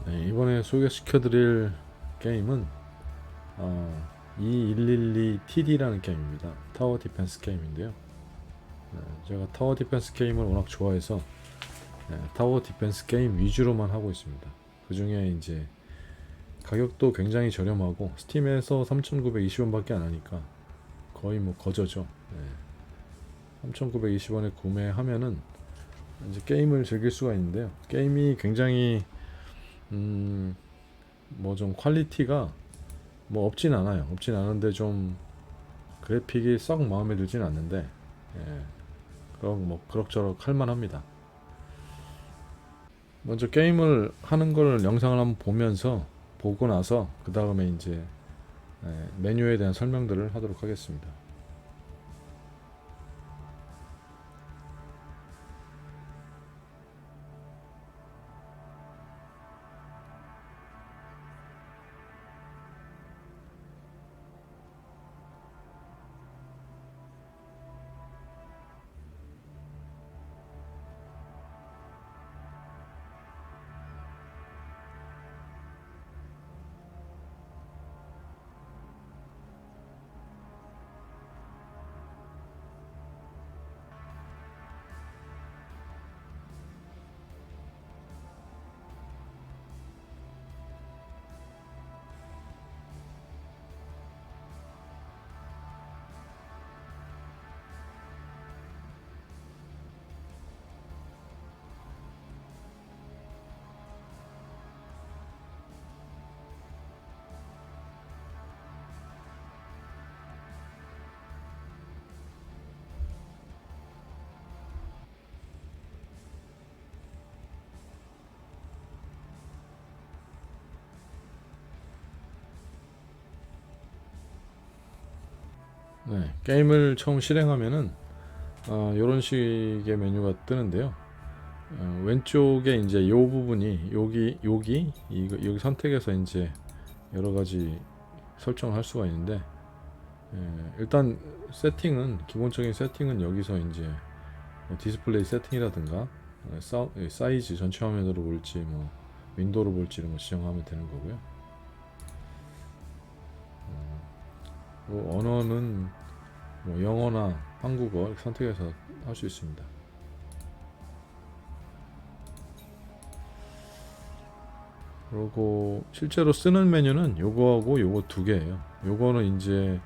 네, 이번에 소개시켜드릴 게임은 2112TD라는 게임입니다. 타워 디펜스 게임인데요. 제가 타워 디펜스 게임을 워낙 좋아해서 타워 디펜스 게임 위주로만 하고 있습니다. 그 중에 이제 가격도 굉장히 저렴하고 스팀에서 3,920원밖에 안 하니까 거의 뭐 거저죠. 3,920원에 구매하면은 이제 게임을 즐길 수가 있는데요. 게임이 굉장히 뭐 좀 퀄리티가 뭐 없진 않아요. 없진 않은데 좀 그래픽이 썩 마음에 들진 않는데 그럼 뭐 그럭저럭 할만합니다. 먼저 게임을 하는 걸 영상을 한번 보고 나서 그 다음에 이제 메뉴에 대한 설명들을 하도록 하겠습니다. 게임을 처음 실행하면은 이런 식의 메뉴가 뜨는데요. 왼쪽에 이제 이 부분이 여기 선택해서 이제 여러 가지 설정을 할 수가 있는데 일단 기본적인 세팅은 여기서 이제 뭐 디스플레이 세팅이라든가 사이즈 전체 화면으로 볼지 뭐 윈도우로 볼지 이런 거 지정하면 되는 거고요. 언어는 뭐 영어나 한국어 이렇게 선택해서 할 수 있습니다. 그리고 실제로 쓰는 메뉴는 요거하고 요거 두 개예요. 요거는 이제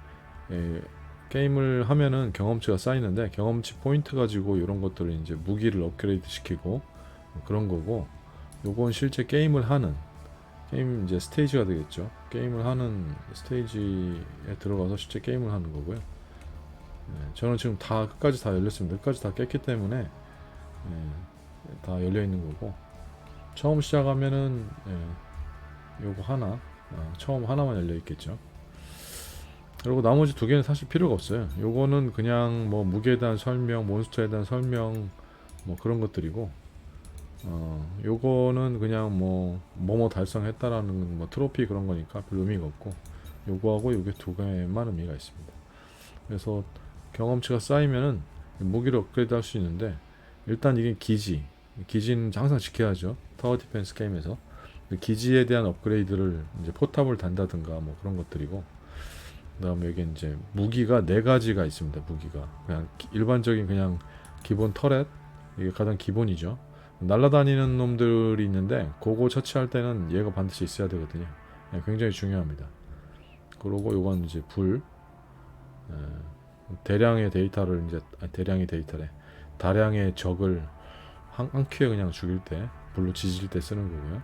게임을 하면은 경험치가 쌓이는데 경험치 포인트 가지고 이런 것들을 이제 무기를 업그레이드 시키고 그런 거고, 요건 실제 게임을 하는 게임 이제 스테이지가 되겠죠. 게임을 하는 스테이지에 들어가서 실제 게임을 하는 거고요. 저는 지금 다 끝까지 다 열렸습니다. 끝까지 다 깼기 때문에 다 열려 있는 거고, 처음 시작하면은 요거 하나 처음 하나만 열려 있겠죠. 그리고 나머지 두 개는 사실 필요가 없어요. 요거는 그냥 뭐 무게에 대한 설명, 몬스터에 대한 설명 뭐 그런 것들이고, 요거는 그냥 뭐뭐 달성했다라는 뭐 트로피 그런 거니까 별 의미가 없고, 요거하고 요게 두 개만 의미가 있습니다. 그래서 경험치가 쌓이면은 무기를 업그레이드 할 수 있는데, 일단 이게 기지는 항상 지켜야죠. 타워 디펜스 게임에서 기지에 대한 업그레이드를 이제 포탑을 단다든가 뭐 그런 것들이고, 그다음에 여기 이제 무기가 네 가지가 있습니다. 무기가 그냥 일반적인 그냥 기본 터렛, 이게 가장 기본이죠. 날아다니는 놈들이 있는데 그거 처치할 때는 얘가 반드시 있어야 되거든요. 굉장히 중요합니다. 그리고 요건 이제 대량의 데이터를 이제 대량의 데이터래 다량의 적을 한 큐에 그냥 죽일 때 불로 지질 때 쓰는 거고요.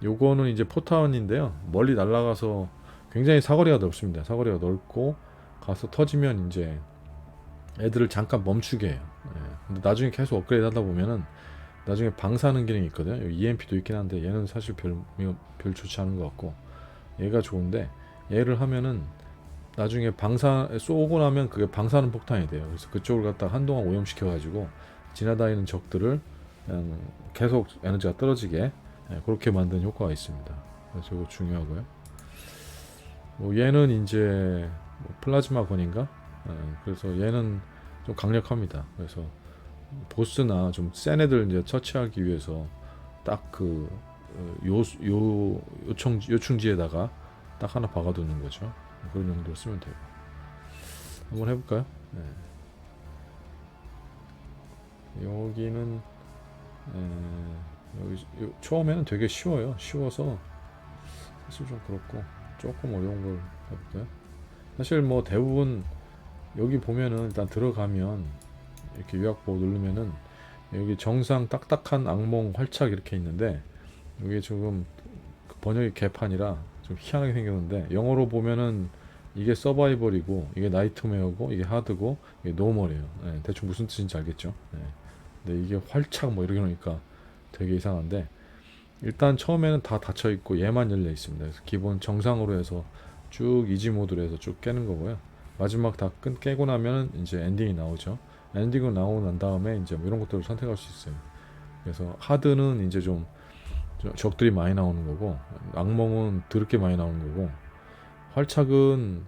요거는 이제 포탄인데요. 멀리 날아가서 굉장히 사거리가 넓습니다. 사거리가 넓고 가서 터지면 이제 애들을 잠깐 멈추게 해요. 근데 나중에 계속 업그레이드 하다 보면은 나중에 방사하는 기능이 있거든요. 여기 EMP도 있긴 한데 얘는 사실 별 좋지 않은 것 같고, 얘가 좋은데 얘를 하면은 나중에 쏘고 나면 그게 방사능 폭탄이 돼요. 그래서 그쪽을 갖다가 한동안 오염시켜 가지고 지나다니는 적들을 그냥 계속 에너지가 떨어지게 그렇게 만드는 효과가 있습니다. 그래서 이거 중요하고요. 얘는 이제 플라즈마 건인가? 그래서 얘는 좀 강력합니다. 그래서 보스나 좀 센 애들 이제 처치하기 위해서 딱 그 요충지에다가 딱 하나 박아두는 거죠. 그런 용도로 쓰면 되고. 한번 해볼까요? 네. 여기는 처음에는 되게 쉬워요. 쉬워서 사실 좀 그렇고 조금 어려운 걸 해볼까요? 사실 뭐 대부분 여기 보면은 일단 들어가면 이렇게 요약보 누르면은 여기 정상 딱딱한 악몽 활착 이렇게 있는데 이게 지금 번역이 개판이라 좀 희한하게 생겼는데 영어로 보면은 이게 서바이벌이고 이게 나이트메어고 이게 하드고 이게 노멀이에요. 네, 대충 무슨 뜻인지 알겠죠? 네. 근데 이게 활착 뭐 이렇게 놓으니까 되게 이상한데 일단 처음에는 다 닫혀 있고 얘만 열려 있습니다. 그래서 기본 정상으로 해서 쭉 이지 모드로 해서 쭉 깨는 거고요. 마지막 다 깨고 나면 이제 엔딩이 나오죠. 엔딩이 나오고 난 다음에 이제 뭐 이런 것들을 선택할 수 있어요. 그래서 하드는 이제 좀 적들이 많이 나오는 거고 악몽은 드럽게 많이 나오는 거고 활착은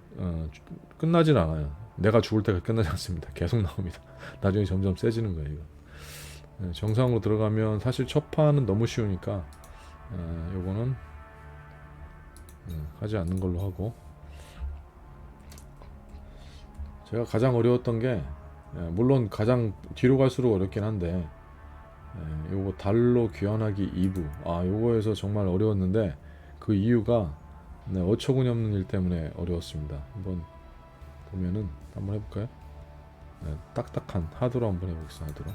끝나진 않아요. 내가 죽을 때가 끝나지 않습니다. 계속 나옵니다. 나중에 점점 세지는 거예요. 이거. 정상으로 들어가면 사실 첫 판은 너무 쉬우니까 요거는 하지 않는 걸로 하고 제가 가장 어려웠던 게 물론 가장 뒤로 갈수록 어렵긴 한데 요거 달로 귀환하기 2부 요거에서 정말 어려웠는데 그 이유가 어처구니 없는 일 때문에 어려웠습니다. 한번 보면은 한번 해볼까요? 딱딱한 하드로 한번 해보겠습니다. 하드로.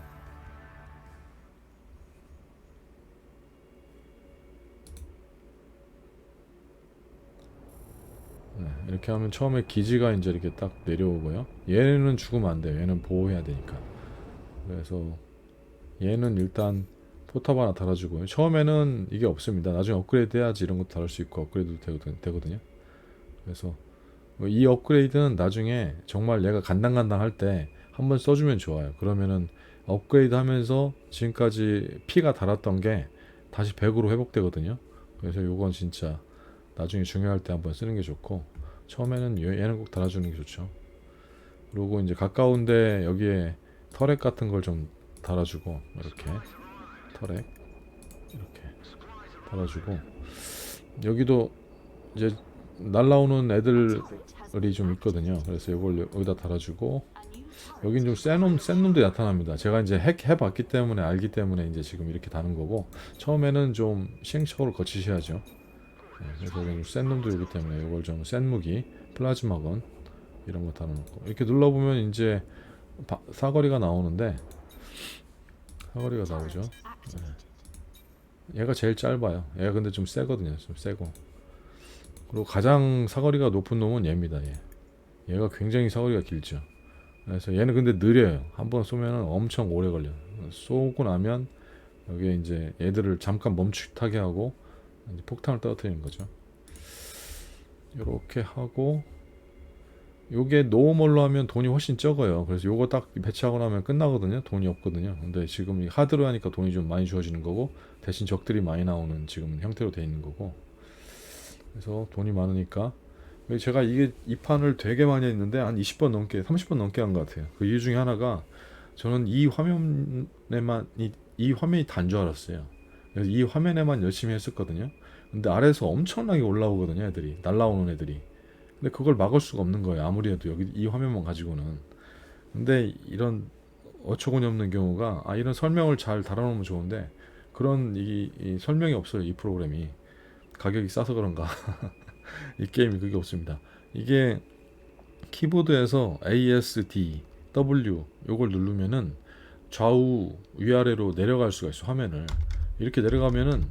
이렇게 하면 처음에 기지가 이제 이렇게 딱 내려오고요. 얘는 죽으면 안 돼요. 얘는 보호해야 되니까. 그래서 얘는 일단 포탑 하나 달아주고요. 처음에는 이게 없습니다. 나중에 업그레이드 해야지 이런 것도 달을 수 있고 업그레이드도 되거든요. 그래서 이 업그레이드는 나중에 정말 얘가 간당간당 할 때 한번 써주면 좋아요. 그러면은 업그레이드 하면서 지금까지 피가 달았던 게 다시 100으로 회복되거든요. 그래서 요건 진짜 나중에 중요할 때 한번 쓰는 게 좋고 처음에는 얘는 꼭 달아주는 게 좋죠. 그리고 이제 가까운데 여기에 터렛 같은 걸 좀 달아주고 이렇게 터렛 이렇게 달아주고 여기도 이제 날라오는 애들이 좀 있거든요. 그래서 이걸 여기다 달아주고 여긴 좀 센 놈들이 나타납니다. 제가 이제 해봤기 때문에 알기 때문에 이제 지금 이렇게 다는 거고 처음에는 좀 시행착오를 거치셔야죠. 그래서 좀 센 놈도 오기 때문에 이걸 좀 센 무기, 플라즈마건 이런 거 달아놓고 이렇게 눌러보면 이제 사거리가 나오는데 사거리가 나오죠. 얘가 제일 짧아요. 얘가 근데 좀 세거든요. 좀 세고 그리고 가장 사거리가 높은 놈은 얘입니다. 얘가 굉장히 사거리가 길죠. 그래서 얘는 근데 느려요. 한번 쏘면 엄청 오래 걸려요. 쏘고 나면 여기에 이제 얘들을 잠깐 멈추게 하고 이제 폭탄을 떨어뜨리는 거죠. 이렇게 하고 요게 노멀로 하면 돈이 훨씬 적어요. 그래서 요거 딱 배치하고 나면 끝나거든요. 돈이 없거든요. 근데 지금 하드로 하니까 돈이 좀 많이 주어지는 거고 대신 적들이 많이 나오는 지금 형태로 돼 있는 거고 그래서 돈이 많으니까 제가 이 판을 되게 많이 했는데 한 20번 넘게 30번 넘게 한 것 같아요. 그 이유 중에 하나가 저는 이 화면이 단 줄 알았어요. 그래서 이 화면에만 열심히 했었거든요. 근데 아래에서 엄청나게 올라오거든요. 애들이 날라오는 애들이. 근데 그걸 막을 수가 없는 거예요. 아무리 해도 여기 이 화면만 가지고는. 근데 이런 어처구니 없는 경우가 이런 설명을 잘 달아놓으면 좋은데 그런 이 설명이 없어요. 이 프로그램이 가격이 싸서 그런가. 이 게임이 그게 없습니다. 이게 키보드에서 ASD, W 요걸 누르면은 좌우 위아래로 내려갈 수가 있어. 화면을 이렇게 내려가면은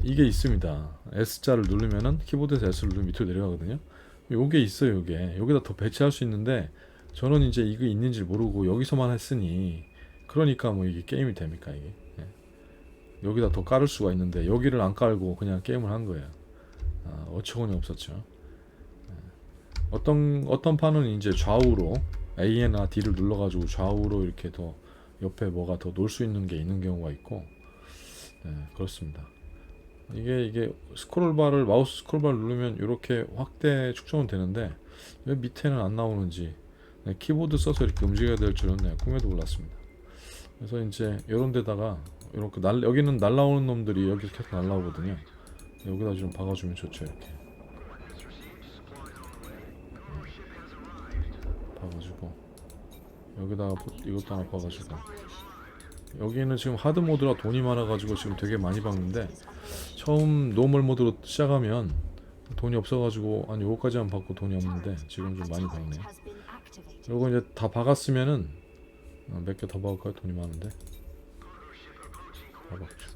이게 있습니다. S자를 누르면은 키보드에서 S를 누르면 밑으로 내려가거든요. 요게 있어요. 여기다 더 배치할 수 있는데 저는 이제 이거 있는지 모르고 여기서만 했으니 그러니까 뭐 이게 게임이 됩니까 이게. 여기다 더 깔을 수가 있는데 여기를 안 깔고 그냥 게임을 한 거예요. 어처구니 없었죠. 어떤 판은 이제 좌우로 A나 D를 눌러가지고 좌우로 이렇게 더 옆에 뭐가 더 놓을 수 있는 게 있는 경우가 있고 그렇습니다. 이게 마우스 스크롤바를 누르면 이렇게 확대 축소는 되는데 왜 밑에는 안 나오는지 키보드 써서 이렇게 움직여야 될 줄은 꿈에도 몰랐습니다. 그래서 이제 이런 데다가 이렇게 여기는 날라오는 놈들이 여기서 계속 날라오거든요. 여기다 좀 박아주면 좋죠. 이렇게 박아주고 여기다가 이것도 하나 박아주고. 여기는 지금 하드 모드라 돈이 많아가지고 지금 되게 많이 박는데, 처음 노멀 모드로 시작하면 돈이 없어가지고 한 요거까지만 박고 돈이 없는데 지금 좀 많이 박네. 요거 이제 다 박았으면은 몇 개 더 박을까요? 돈이 많은데. 다 박죠.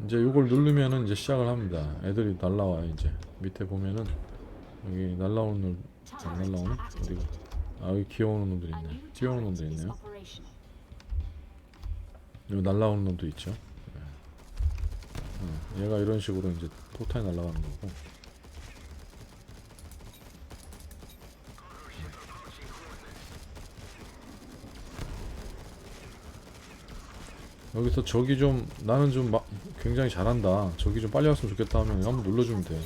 이제 요걸 누르면은 이제 시작을 합니다. 애들이 날라와요. 이제 밑에 보면은 여기 날라오는 놈, 안 날라오네? 어디가? 아, 여기 기어오는 놈들 있네. 뛰어오는 놈들 있네요. 여기 날라오는 놈도 있죠. 얘가 이런 식으로 이제 포탄이 날아가는 거고. 여기서 저기 좀 나는 좀 굉장히 잘한다, 저기 좀 빨리 왔으면 좋겠다 하면 한번 눌러주면 돼.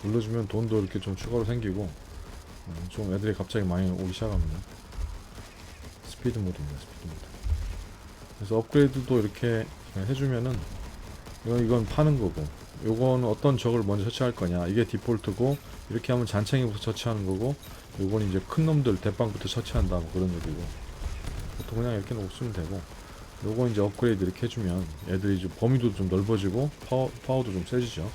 눌러주면 돈도 이렇게 좀 추가로 생기고, 좀 애들이 갑자기 많이 오기 시작합니다. 스피드 모드입니다. 스피드 모드. 그래서 업그레이드도 이렇게 해주면은 이건 파는 거고, 요거는 어떤 적을 먼저 처치할 거냐, 이게 디폴트고, 이렇게 하면 잔챙이부터 처치하는 거고, 요건 이제 큰 놈들 대빵부터 처치한다, 뭐 그런 얘기고. 보통 그냥 이렇게 놓고 쓰면 되고, 요거 이제 업그레이드 이렇게 해주면 애들이 이제 범위도 좀 넓어지고 파워도 좀 세지죠.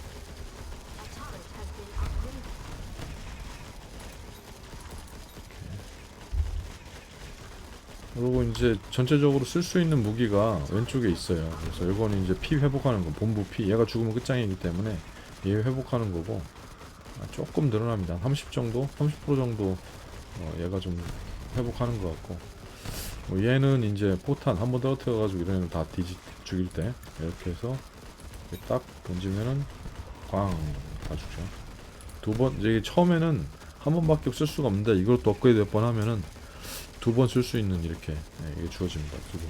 그리고 이제 전체적으로 쓸 수 있는 무기가 왼쪽에 있어요. 그래서 이거는 이제 피 회복하는 거, 본부 피. 얘가 죽으면 끝장이기 때문에 얘 회복하는 거고, 조금 늘어납니다. 30 정도, 30% 정도 얘가 좀 회복하는 것 같고, 얘는 이제 포탄 한번 떨어뜨려가지고 이런 애들 다 죽일 때 이렇게 해서 딱 던지면은 꽝 다 죽죠. 두 번, 이제 처음에는 한 번밖에 쓸 수가 없는데, 이걸 또 업그레이드 몇 번 하면은 두 번 쓸 수 있는 이렇게 이게 주어집니다. 두 번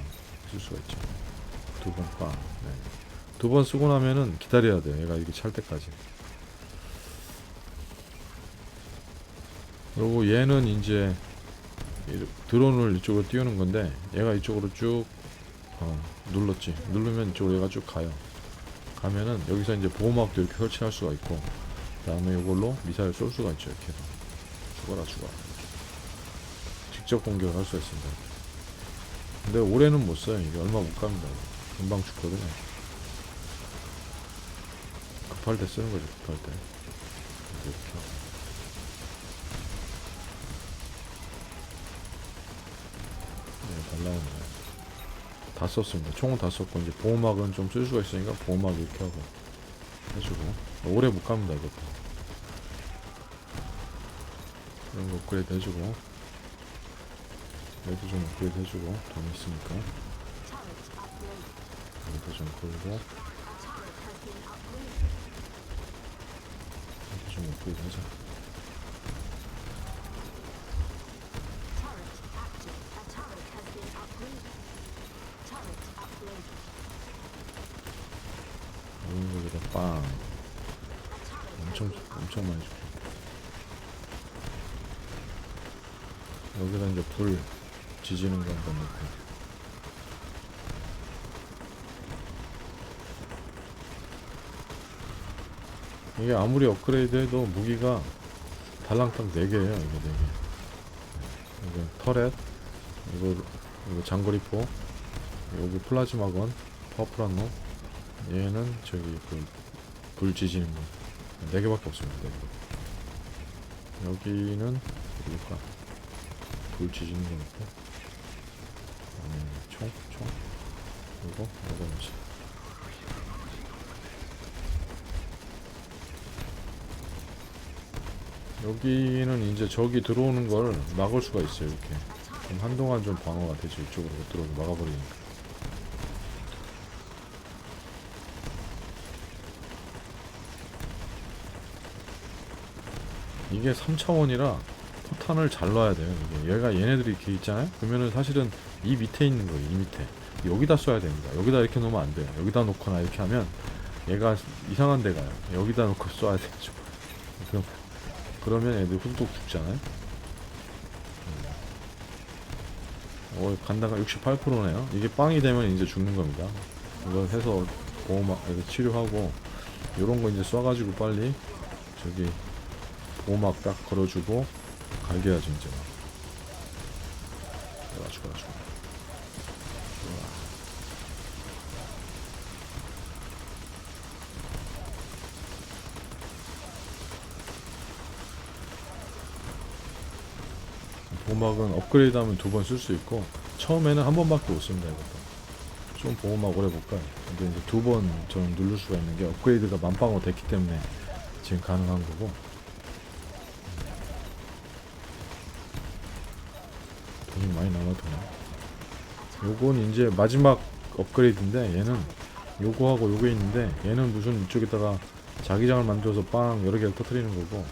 쓸 수가 있죠. 두 번 꽝. 두 번 쓰고 나면은 기다려야 돼요. 얘가 이게 찰 때까지. 그리고 얘는 이제 드론을 이쪽으로 띄우는 건데, 얘가 이쪽으로 쭉 눌렀지. 누르면 이쪽으로 얘가 쭉 가요. 가면은 여기서 이제 보호막도 이렇게 설치할 수가 있고, 그 다음에 이걸로 미사일 쏠 수가 있죠. 이렇게 해서 죽어라 죽어라, 직접 공격을 할 수가 있습니다. 근데 올해는 못 써요. 이게 얼마 못 갑니다. 금방 죽거든요. 급할 때 쓰는 거죠. 급할 때 이렇게 하고. 날라오는 거예요. 다 썼습니다. 총은 다 썼고, 이제 보호막은 좀 쓸 수가 있으니까 보호막 이렇게 하고 해주고. 오래 못 갑니다. 이것도 이런 거 업그레이드 해주고, 얘도 좀 업그레이드 해주고, 돈 있으니까 얘도 좀 걸고, 얘도 좀 업그레이드 하자. 여기다 빵 엄청 많이 주죠. 여기다 이제 불 지지는 거 한번 넣고. 이게 아무리 업그레이드 해도 무기가 달랑탕 4개예요. 이게 4개. 이거 터렛, 이거 장거리포, 여기 플라즈마건, 파워풀한 놈, 얘는 저기 불 지지는 거 4개밖에 없습니다. 4개. 여기는 어디일까? 불 지지는 거 있고, 총 이거 뭐지? 여기는 이제 저기 들어오는 걸 막을 수가 있어요. 이렇게 그럼 한동안 좀 방어가 되죠. 이쪽으로 못 들어오게 막아버리니까. 이게 3차원이라 포탄을 잘 놔야 돼요. 얘가 얘네들이 이렇게 있잖아요. 그러면은 사실은 이 밑에 있는 거예요. 이 밑에 여기다 써야 됩니다. 여기다 이렇게 놓으면 안 돼요. 여기다 놓거나 이렇게 하면 얘가 이상한 데 가요. 여기다 놓고 쏴야 되죠. 그러면 애들 훅뚝 죽잖아요. 간다가 68%네요. 이게 빵이 되면 이제 죽는 겁니다. 이걸 해서 보호막 이거 치료하고 요런 거 이제 쏴가지고 빨리 저기 보호막 딱 걸어주고 갈겨야지 이제. 죽어라. 보호막은 업그레이드하면 2번 쓸 수 있고 처음에는 한 번밖에 못 씁니다. 이것도 좀 보호막 오래 볼까요? 근데 이제 2번 저는 누를 수가 있는 게 업그레이드가 만빵으로 됐기 때문에 지금 가능한 거고. 돈이 많이 남아도네. 요건 이제 마지막 업그레이드인데 얘는 요거하고 요게 있는데 얘는 무슨 이쪽에다가 자기장을 만들어서 빵 여러 개를 터뜨리는 거고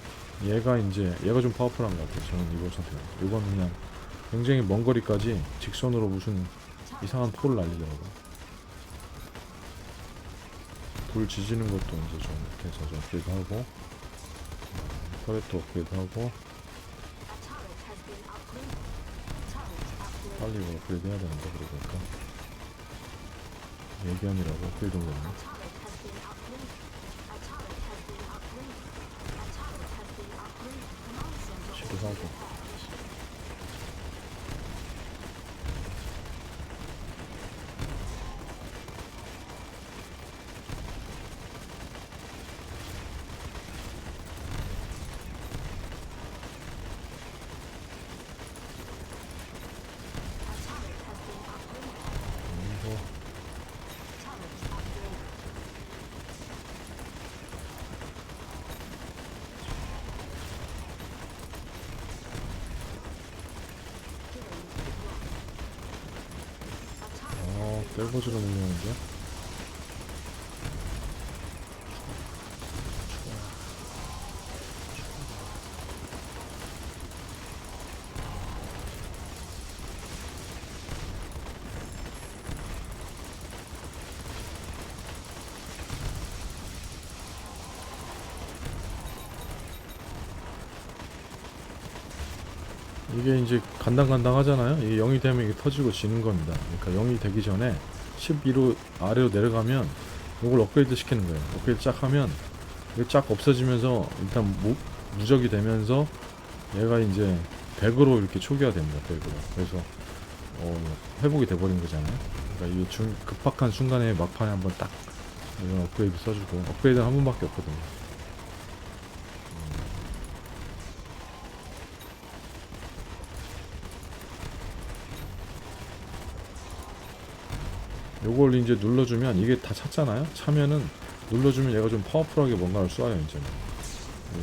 얘가 좀 파워풀한 것 같아요. 저는 이걸 선택해요. 이건 그냥 굉장히 먼 거리까지 직선으로 무슨 이상한 포를 날리더라고요. 불 지지는 것도 이제 좀 이렇게 해서 좀 업그레이드 하고 터렛도 업그레이드 하고 빨리 이거 업그레이드 해야 되는데 그러니까 예견이라고 업그레이드 온 거네. 치료하고 셀버즈로 밀리는데 이게 이제 간당간당 하잖아요. 이게 0이 되면 이게 터지고 지는 겁니다. 그러니까 0이 되기 전에 12로 아래로 내려가면 이걸 업그레이드 시키는 거예요. 업그레이드 쫙 하면 이게 쫙 없어지면서 일단 무적이 되면서 얘가 이제 100으로 이렇게 초기화 됩니다. 100으로. 그래서 회복이 돼버린 거잖아요. 그러니까 이 급박한 순간에 막판에 한번 딱 이런 업그레이드 써주고 업그레이드는 한 번밖에 없거든요. 요걸 이제 눌러주면 이게 다 찼잖아요. 차면은 눌러주면 얘가 좀 파워풀하게 뭔가를 쏴요. 이제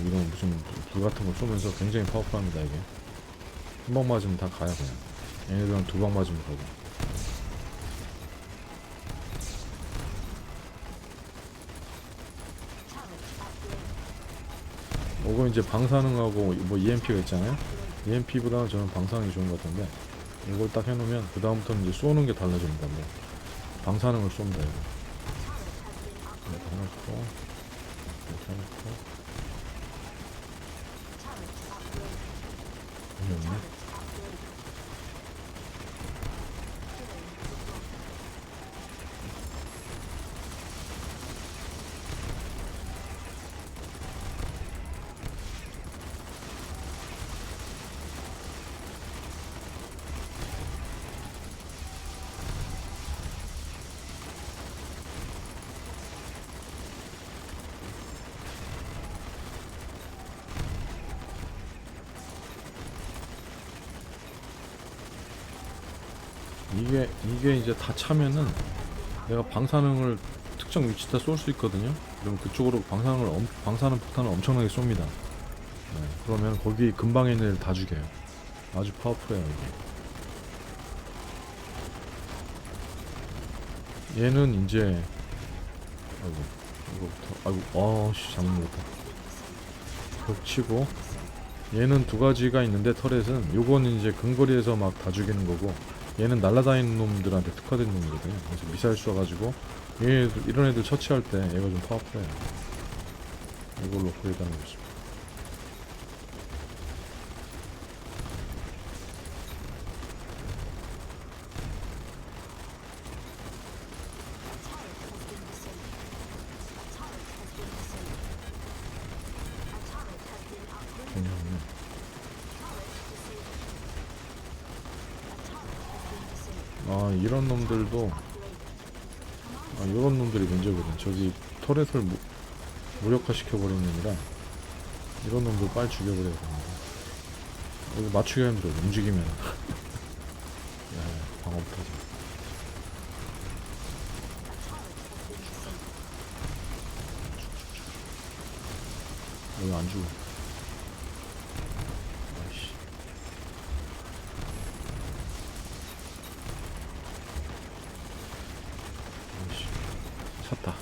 이런 무슨 불 같은 거 쏘면서 굉장히 파워풀합니다. 이게 한 방 맞으면 다 가요. 그냥 얘네들은 2방 맞으면 가고. 이거 이제 방사능하고 뭐 EMP가 있잖아요. EMP보다는 저는 방사능이 좋은 것 같은데 이걸 딱 해놓으면 그 다음부터는 이제 쏘는 게 달라집니다. 뭐 방사능을 쏩니다. 이거 해놓고 이렇게 해놓고 이게 이제 다 차면은 내가 방사능을 특정 위치에다 쏠 수 있거든요. 그럼 그쪽으로 방사능 폭탄을 엄청나게 쏩니다. 네, 그러면 거기 근방에 있는 애들 다 죽여요. 아주 파워풀해요. 이게 얘는 이제 잘못 먹었다. 벽치고 얘는 두 가지가 있는데 터렛은 요거는 이제 근거리에서 막 다 죽이는 거고 얘는 날아다니는 놈들한테 특화된 놈이거든요. 그래서 미사일 쏴가지고 이런 애들 처치할 때 얘가 좀 파워풀해요. 이걸로 업그레이드 하는 거죠. 중요하군요. 아 이런 놈들도 이런 놈들이 문제거든. 저기 터렛을 무력화시켜버리는 놈이라 이런 놈들 빨리 죽여버려야 됩니다. 이거 맞추기가 힘들어. 움직이면 야 방어 못하지. 여기 안 죽어. 아이씨. 아이씨. 찼다.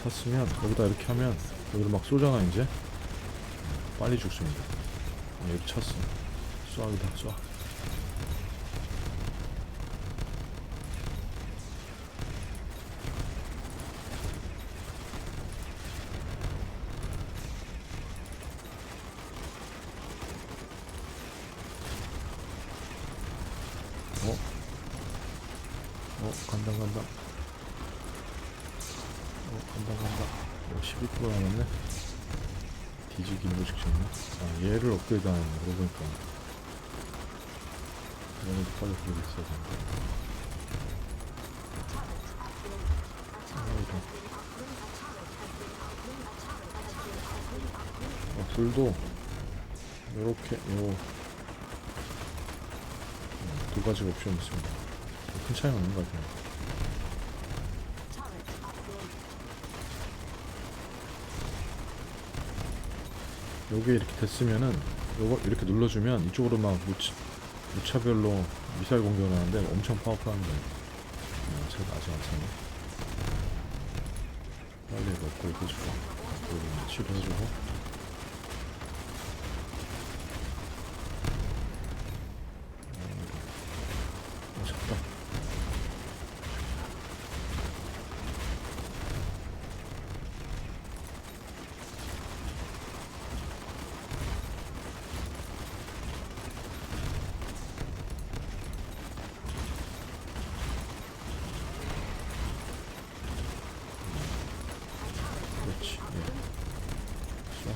찼으면 여기다 이렇게 하면 여기를 막 쏘잖아 이제. 빨리 죽습니다. 여기 찼어. 쏴 여기다 쏴. 간다. 간다. 12% 남았네. 뒤지기 일보 직전이네. 얘를 업그레이드 하는 거 그러고 보니까 얘네도 빨리 그러고 있어야 된다. 둘도 요렇게 두 가지 옵션이 있습니다. 큰 차이는 없는 것 같아요. 요게 이렇게 됐으면은 요거 이렇게 눌러주면 이쪽으로 막 무차별로 미사일 공격을 하는데 엄청 파워풀한데 제가 아직 안 찼네. 빨리 이거 업그레이드 해주고 치료해주고. 찼다. 그렇지. 쏴.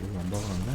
여기 안 박아놨네?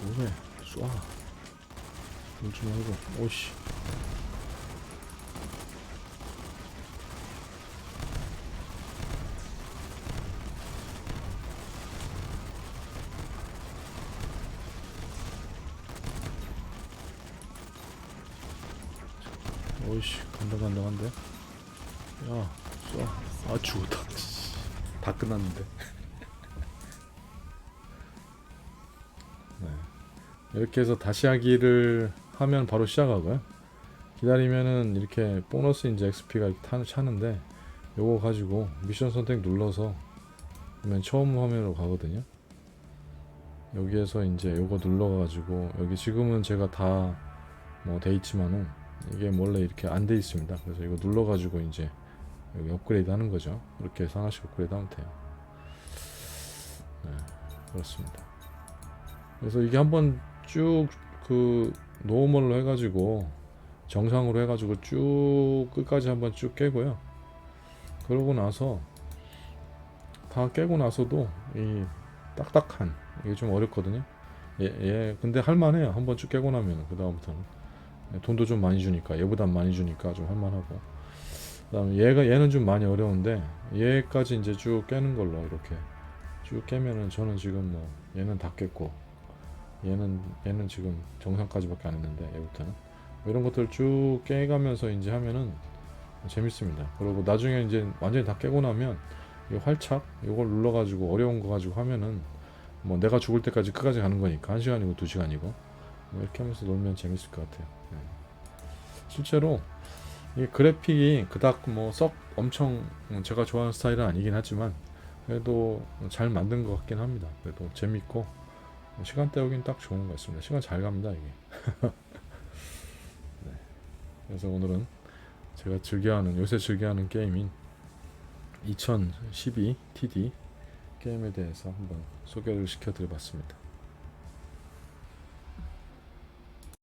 뭐해? 쏴. 울지 말고. 오씨. 오이씨, 간당간당한데? 야, 쏴. 아, 죽었다. 다 끝났는데. 네. 이렇게 해서 다시 하기를 하면 바로 시작하고요. 기다리면은 이렇게 보너스 이제 XP가 차는데, 요거 가지고 미션 선택 눌러서 맨 처음 화면으로 가거든요. 여기에서 이제 요거 눌러가지고, 여기 지금은 제가 다 뭐 돼 있지만은, 이게 원래 이렇게 안 돼 있습니다. 그래서 이거 눌러가지고 이제 여기 업그레이드 하는 거죠. 이렇게 해서 하나씩 업그레이드 하면 돼요. 네, 그렇습니다. 그래서 이게 한번 쭉 그 노멀로 해가지고 정상으로 해가지고 쭉 끝까지 한번 쭉 깨고요. 그러고 나서 다 깨고 나서도 이 딱딱한 이게 좀 어렵거든요. 근데 할만해요. 한번 쭉 깨고 나면 그 다음부터는 돈도 좀 많이 주니까, 얘보다 많이 주니까 좀 할만하고. 그다음에 얘는 좀 많이 어려운데, 얘까지 이제 쭉 깨는 걸로 이렇게 쭉 깨면은, 저는 지금 뭐 얘는 다 깼고, 얘는 지금 정상까지밖에 안 했는데, 얘부터는 뭐 이런 것들 쭉 깨가면서 이제 하면은 재밌습니다. 그리고 나중에 이제 완전히 다 깨고 나면 이 활착 이걸 눌러가지고 어려운 거 가지고 하면은, 뭐 내가 죽을 때까지 끝까지 가는 거니까 1시간이고 2시간이고 뭐 이렇게 하면서 놀면 재밌을 것 같아요. 네. 실제로 이 그래픽이 그닥 뭐 썩 엄청 제가 좋아하는 스타일은 아니긴 하지만, 그래도 잘 만든 것 같긴 합니다. 그래도 재밌고 시간 때우긴 딱 좋은 것 같습니다. 시간 잘 갑니다 이게. 네. 그래서 오늘은 제가 요새 즐겨하는 게임인 2012 TD 게임에 대해서 한번 소개를 시켜드려봤습니다.